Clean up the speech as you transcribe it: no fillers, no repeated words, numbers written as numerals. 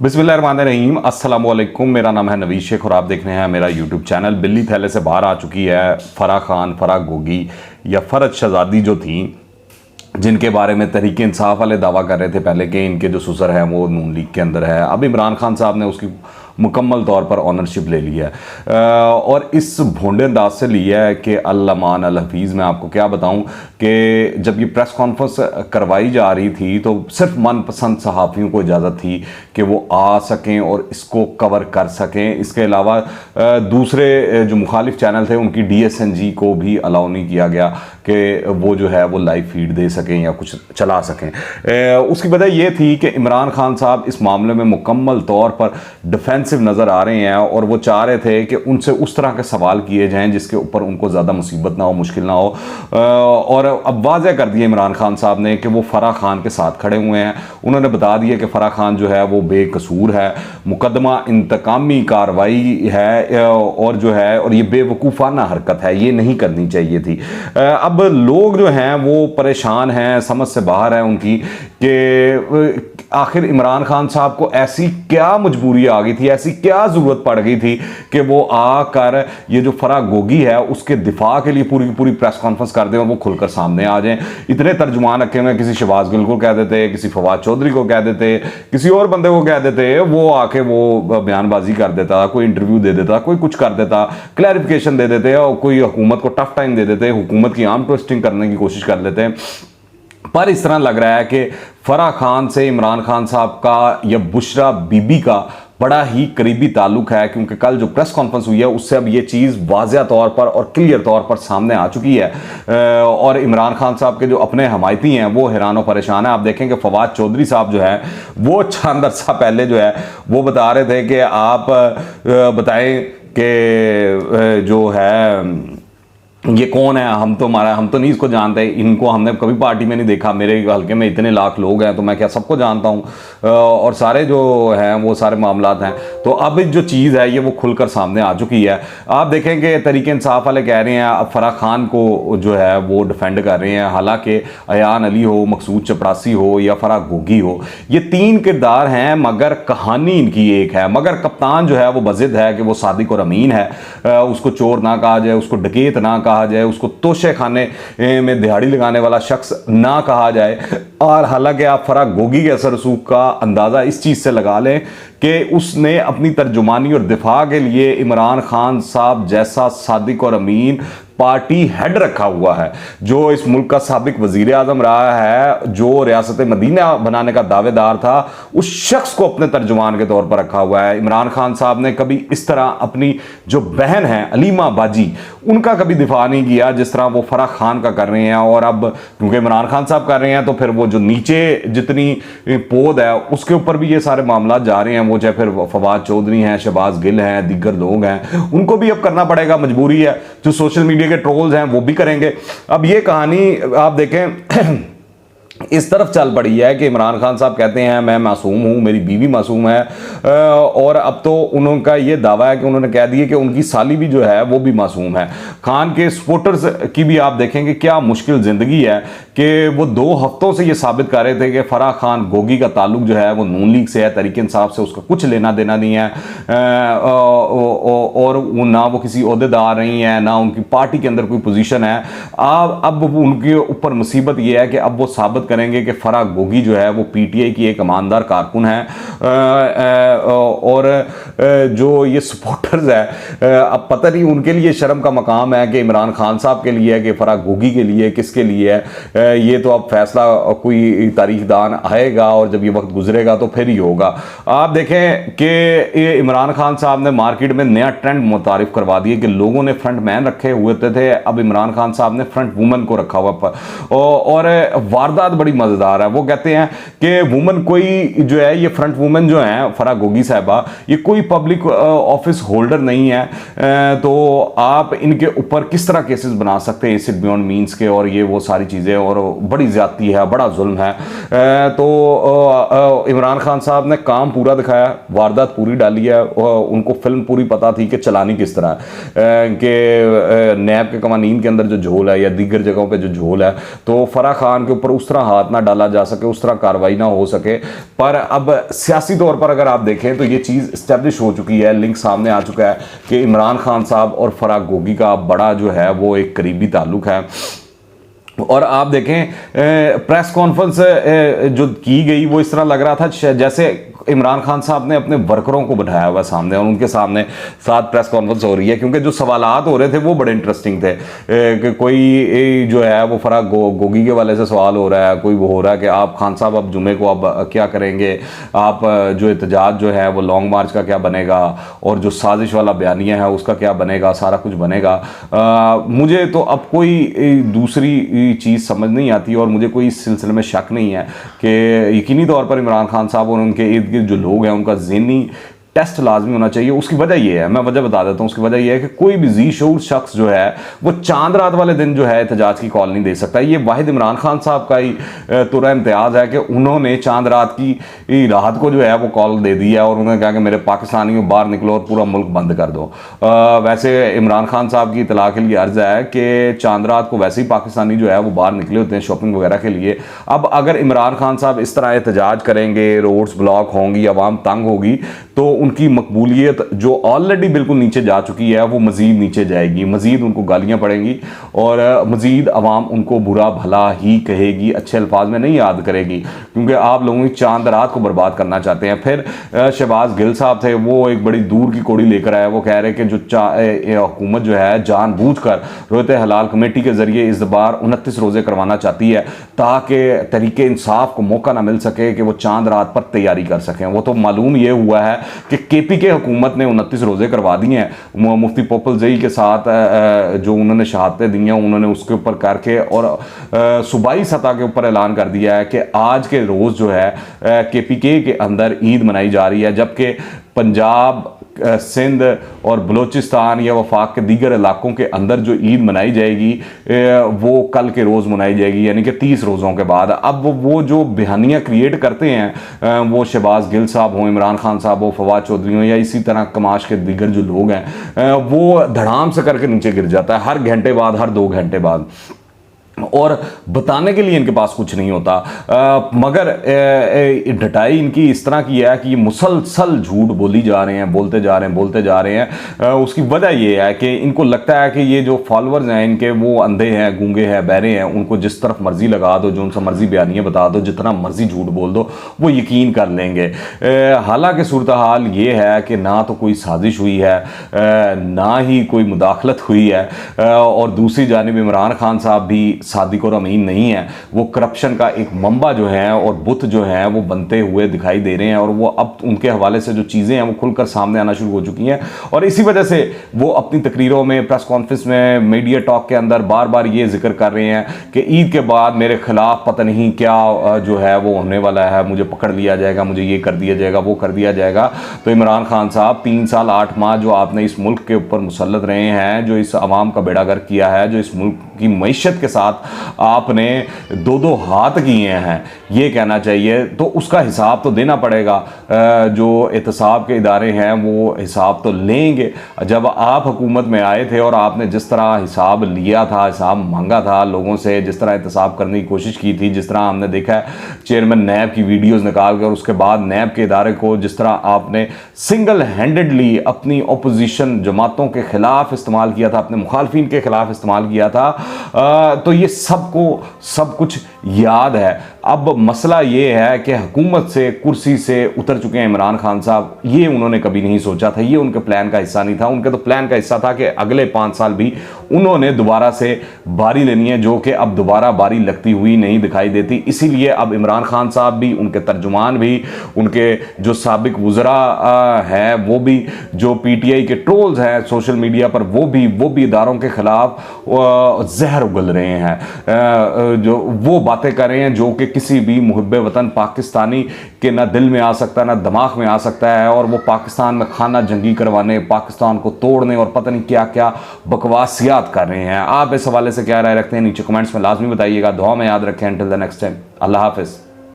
बिस्मिल्लाहिर्रहमानिर्रहीम, अस्सलाम वालेकुम। मेरा नाम है नवीद शेख और आप देख रहे हैं मेरा यूट्यूब चैनल। बिल्ली थैले से बाहर आ चुकी है फराह खान, फराह गोगी या फरज शहजादी जो थी, जिनके बारे में तहरीक इंसाफ वाले दावा कर रहे थे पहले कि इनके जो ससुर है वो नून लीग के अंदर है। अब इमरान खान साहब ने उसकी मुकम्मल तौर पर ऑनरशिप ले ली है और इस भोंडे अंदाज से लिया है कि अल-अमान अल-हफीज़। मैं आपको क्या बताऊं कि जब ये प्रेस कॉन्फ्रेंस करवाई जा रही थी तो सिर्फ मनपसंद सहाफ़ियों को इजाज़त थी कि वो आ सकें और इसको कवर कर सकें। इसके अलावा दूसरे जो मुखालिफ चैनल थे उनकी DSNG को भी अलाउ नहीं किया गया कि वो जो है वो लाइव फीड दे सकें या कुछ चला सकें। उसकी वजह ये थी कि इमरान खान साहब इस मामले में मुकम्मल तौर पर डिफेंसिव नज़र आ रहे हैं और वो चाह रहे थे कि उनसे उस तरह के सवाल किए जाएं जिसके ऊपर उनको ज़्यादा मुसीबत ना हो, मुश्किल ना हो। और अब वाज़ह कर दिया इमरान खान साहब ने कि वो फराह खान के साथ खड़े हुए हैं। उन्होंने बता दिया कि फराह खान जो है वो बेकसूर है, मुकदमा इंतकामी कार्रवाई है और जो है और ये बेवकूफ़ाना हरकत है, ये नहीं करनी चाहिए थी। अब लोग जो हैं वो परेशान हैं, समझ से बाहर है उनकी कि आखिर इमरान खान साहब को ऐसी क्या मजबूरी आ गई थी, ऐसी क्या ज़रूरत पड़ गई थी कि वो आकर ये जो फराह गोगी है उसके दिफा के लिए पूरी की पूरी प्रेस कॉन्फ्रेंस कर दें और वो खुलकर सामने आ जाएं। इतने तर्जुमान रखे हुए, किसी शहबाज गिल को कह देते, किसी फवाद चौधरी को कह देते, किसी और बंदे को कह देते, वो आके वो बयानबाजी कर देता, कोई इंटरव्यू दे देता, कोई कुछ कर देता, क्लैरिफिकेशन दे देते और कोई हुकूमत को टफ टाइम दे देते, हुकूमत की आर्म ट्विस्टिंग करने की कोशिश कर लेते हैं। पर इस तरह लग रहा है कि फराह खान से इमरान खान साहब का या बुशरा बीबी का बड़ा ही करीबी ताल्लुक है, क्योंकि कल जो प्रेस कॉन्फ्रेंस हुई है उससे अब ये चीज़ वाज़िया तौर पर और क्लियर तौर पर सामने आ चुकी है। और इमरान खान साहब के जो अपने हमायती हैं वो हैरान और परेशान है। आप देखें कि फवाद चौधरी साहब जो है वो चंद अरसा पहले जो है वो बता रहे थे कि आप बताएं कि जो है ये कौन है, हम तो नहीं इसको जानते, इनको हमने कभी पार्टी में नहीं देखा, मेरे हल्के में इतने लाख लोग हैं तो मैं क्या सबको जानता हूँ और सारे जो हैं वो सारे मामलात हैं। तो अब जो चीज़ है ये वो खुलकर सामने आ चुकी है। आप देखें कि तहरीक इंसाफ वाले कह रहे हैं अब फराह खान को जो है वो डिफेंड कर रहे हैं, हालांकि अयान अली हो, मकसूद चपरासी हो या फराह गोगी हो, ये तीन किरदार हैं मगर कहानी इनकी एक है। मगर कप्तान जो है वो बज़िद है कि वो सादिक और अमीन है, उसको चोर ना कहा जाए, उसको डकैत ना कहा जाए, उसको तोशे खाने में दिहाड़ी लगाने वाला शख्स ना कहा जाए। और हालांकि आप फराह गोगी के असर रसूख का अंदाज़ा इस चीज़ से लगा लें कि उसने अपनी तर्जुमानी और दिफा के लिए इमरान खान साहब जैसा सादिक और अमीन पार्टी हेड रखा हुआ है, जो इस मुल्क का साबिक वजीर आजम रहा है, जो रियासत मदीना बनाने का दावेदार था, उस शख्स को अपने तर्जुमान के तौर पर रखा हुआ है। इमरान खान साहब ने कभी इस तरह अपनी जो बहन है अलीमा बाजी उनका कभी दिफा नहीं किया जिस तरह वो फराह खान का कर रहे हैं। और अब क्योंकि इमरान खान साहब कर रहे हैं तो फिर वो जो नीचे जितनी पोद है उसके ऊपर भी ये सारे मामला जा रहे हैं, वो चाहे फिर फवाद चौधरी हैं, शहबाज गिल हैं, दीगर लोग हैं, उनको भी अब करना पड़ेगा, मजबूरी है। जो सोशल मीडिया के ट्रोल्स हैं वो भी करेंगे। अब ये कहानी आप देखें इस तरफ चल पड़ी है कि इमरान खान साहब कहते हैं मैं मासूम हूँ, मेरी बीवी मासूम है, और अब तो उनका ये दावा है कि उन्होंने कह दिया कि उनकी साली भी जो है वो भी मासूम है। खान के सपोर्टर्स की भी आप देखेंगे क्या मुश्किल ज़िंदगी है कि वो 2 हफ्तों से ये साबित कर रहे थे कि फराह खान गोगी का ताल्लुक जो है वो नून लीग से है, तहरीक इंसाफ से उसका कुछ लेना देना नहीं है, और ना वो किसी ओहदेदार नहीं है, ना उनकी पार्टी के अंदर कोई पोजीशन है। अब उनके ऊपर मुसीबत ये है कि अब वो साबित करेंगे कि फराह गोगी जो है वो PTI की एक ईमानदार कारकुन है, और जो ये सपोर्टर्स है अब पता नहीं उनके लिए शर्म का मकाम है कि इमरान खान साहब के लिए है कि फराह गोगी के लिए, किसके लिए है, ये तो अब फैसला कोई तारीखदान आएगा और जब ये वक्त गुजरेगा तो फिर ही होगा। आप देखें कि इमरान खान साहब ने मार्केट में नया ट्रेंड मुतारिफ करवा दिया कि लोगों ने फ्रंट मैन रखे हुए थे, अब इमरान खान साहब ने फ्रंट वुमन को रखा हुआ। और वारदात बड़ी मजेदार है। वो कहते हैं कि वुमन कोई जो है ये फ्रंट वुमन जो है फराह गोगी साहबा, ये कोई पब्लिक ऑफिस होल्डर नहीं है, तो आप इनके ऊपर किस तरह केसेस बना सकते हैं एसिड बियॉन्ड मीन्स के, और ये वो सारी चीज़ें, और बड़ी ज़्यादती है, बड़ा जुल्म है। तो इमरान खान साहब ने काम पूरा दिखाया, वारदात पूरी डाली है, उनको फिल्म पूरी पता थी कि चलानी किस तरह कि नैब के कवानीन के अंदर जो झोल है या दीगर जगहों पे जो झोल है, तो फराह खान के ऊपर उस तरह हाथ ना डाला जा सके, उस तरह कार्रवाई ना हो सके। पर अब सियासी तौर पर अगर आप देखें तो ये चीज़ इस्टेब्लिश हो चुकी है, लिंक सामने आ चुका है कि इमरान खान साहब और फराह गोगी का बड़ा जो है वो एक करीबी ताल्लुक है। और आप देखें प्रेस कॉन्फ्रेंस जो की गई वो इस तरह लग रहा था जैसे इमरान खान साहब ने अपने वर्करों को बिठाया हुआ सामने, और उनके सामने साथ प्रेस कॉन्फ्रेंस हो रही है, क्योंकि जो सवालात हो रहे थे वो बड़े इंटरेस्टिंग थे। कि कोई जो है वो फराह गोगी के वाले से सवाल हो रहा है, कोई वो हो रहा है कि आप खान साहब अब जुमे को अब क्या करेंगे, आप जो एहतजाज जो है वो लॉन्ग मार्च का क्या बनेगा, और जो साजिश वाला बयानिया है उसका क्या बनेगा, सारा कुछ बनेगा। मुझे तो अब कोई दूसरी चीज़ समझ नहीं आती, और मुझे कोई इस सिलसिले में शक नहीं है कि यकीनी तौर पर इमरान खान साहब और उनके इर्द गिर्द जो लोग हैं उनका ज़हनी टेस्ट लाजमी होना चाहिए। उसकी वजह यह है, मैं वजह बता देता हूँ, उसकी वजह यह है कि कोई भी जी शऊर शख्स जो है वो चांद रात वाले दिन जो है एहतजाज की कॉल नहीं दे सकता। ये वाहिद इमरान खान साहब का ही तुरा इम्तियाज़ है कि उन्होंने चांद रात की रात को जो है वो कॉल दे दी है, और उन्होंने कहा कि मेरे पाकिस्तानियों बाहर निकलो और पूरा मुल्क बंद कर दो। वैसे इमरान खान साहब की इतला के लिए अर्ज़ है कि चांद रात को वैसे ही पाकिस्तानी जो है वो बाहर निकले होते हैं शॉपिंग वगैरह के लिए। अब अगर इमरान खान साहब इस तरह एहतजाज करेंगे, रोड्स ब्लॉक होंगी, आवाम तंग होगी, तो उनकी मकबूलियत जो ऑलरेडी बिल्कुल नीचे जा चुकी है वो मज़ीद नीचे जाएगी, मज़ीद उनको गालियाँ पड़ेंगी, और मज़ीद आवाम उनको बुरा भला ही कहेगी, अच्छे अल्फाज में नहीं याद करेगी, क्योंकि आप लोगों की चांद रात को बर्बाद करना चाहते हैं। फिर शहबाज गिल साहब थे, वो एक बड़ी दूर की कोड़ी लेकर आए, वो कह रहे कि जो हुकूमत जो है जानबूझकर रोयत हलाल कमेटी के ज़रिए इस बार 29 रोज़े करवाना चाहती है, ताकि तरीके इंसाफ को मौका ना मिल सके कि वो चांद रात पर तैयारी कर सकें। वो तो मालूम ये हुआ है कि KPK हुकूमत ने 29 रोज़े करवा दिए हैं मुफ्ती पोपल जई के साथ, जो उन्होंने शहादतें दी हैं उन्होंने उसके ऊपर करके, और सूबाई सतह के ऊपर ऐलान कर दिया है कि आज के रोज़ जो है KPK के अंदर ईद मनाई जा रही है, जबकि पंजाब, सिंध और बलूचिस्तान या वफाक के दीगर इलाकों के अंदर जो ईद मनाई जाएगी वो कल के रोज़ मनाई जाएगी, यानी कि 30 रोज़ों के बाद। अब वो जो बयानियाँ क्रिएट करते हैं, वो शहबाज गिल साहब हों, इमरान खान साहब हो, फवाद चौधरी हों, या इसी तरह कमाश के दीगर जो लोग हैं, वो धड़ाम से करके नीचे गिर जाता है हर घंटे बाद, हर 2 घंटे बाद, और बताने के लिए इनके पास कुछ नहीं होता। मगर ढटाई इनकी इस तरह की है कि ये मुसलसल झूठ बोली जा रहे हैं, बोलते जा रहे हैं। उसकी वजह ये है कि इनको लगता है कि ये जो फॉलोअर्स हैं इनके वो अंधे हैं, गूंगे हैं, बहरे हैं, उनको जिस तरफ मर्जी लगा दो, जो उनसे मर्जी बयानियाँ बता दो, जितना मर्जी झूठ बोल दो, वो यकीन कर लेंगे। हालांकि सूरत हाल ये है कि ना तो कोई साजिश हुई है, ना ही कोई मुदाखलत हुई है, और दूसरी जानिब इमरान खान साहब भी सादिक और अमीन नहीं है, वो करप्शन का एक मंबा जो है और बुत जो है वो बनते हुए दिखाई दे रहे हैं, और वो अब उनके हवाले से जो चीज़ें हैं वो खुलकर सामने आना शुरू हो चुकी हैं। और इसी वजह से वो अपनी तकरीरों में, प्रेस कॉन्फ्रेंस में, मीडिया टॉक के अंदर बार बार ये जिक्र कर रहे हैं कि ईद के बाद मेरे खिलाफ पता नहीं क्या जो है वो होने वाला है, मुझे पकड़ लिया जाएगा, मुझे ये कर दिया जाएगा, वो कर दिया जाएगा। तो इमरान खान साहब 3 साल 8 माह जो आपने इस मुल्क के ऊपर मुसल्लत रहे हैं, जो इस आवाम का बेड़ा गर्क किया है, जो इस मुल्क की मईशत के साथ आपने 2-2 हाथ किए हैं, ये कहना चाहिए, तो उसका हिसाब तो देना पड़ेगा। जो एहतसाब के इदारे हैं वो हिसाब तो लेंगे। जब आप हुकूमत में आए थे और आपने जिस तरह हिसाब लिया था, हिसाब मांगा था लोगों से, जिस तरह एहतसाब करने की कोशिश की थी, जिस तरह हमने देखा है चेयरमैन नैब की वीडियोस निकाल कर, उसके बाद नैब के इदारे को जिस तरह आपने सिंगल हैंडेडली अपनी अपोजिशन जमातों के खिलाफ इस्तेमाल किया था, अपने मुखालफिन के खिलाफ इस्तेमाल किया था, तो ये सबको सब कुछ याद है। अब मसला ये है कि हुकूमत से, कुर्सी से उतर चुके हैं इमरान खान साहब। ये उन्होंने कभी नहीं सोचा था, ये उनके प्लान का हिस्सा नहीं था। उनके तो प्लान का हिस्सा था कि अगले 5 साल भी उन्होंने दोबारा से बारी लेनी है, जो कि अब दोबारा बारी लगती हुई नहीं दिखाई देती। इसीलिए अब इमरान खान साहब भी, उनके तर्जुमान भी, उनके जो साबिक वुज़रा हैं वो भी, जो PTI के ट्रोल्स हैं सोशल मीडिया पर वो भी इदारों के खिलाफ जहर उगल रहे हैं, जो वो बातें कर रहे हैं जो कि किसी भी मुहिब वतन पाकिस्तानी के ना दिल में आ सकता है ना दिमाग में आ सकता है, और वो पाकिस्तान में खाना जंगी करवाने, पाकिस्तान को तोड़ने और पता नहीं क्या क्या बकवासियात कर रहे हैं। आप इस हवाले से क्या राय रखते हैं नीचे कमेंट्स में लाजमी बताइएगा। दुआ में याद रखें। अंटिल द नेक्स्ट टाइम, अल्लाह हाफिज़।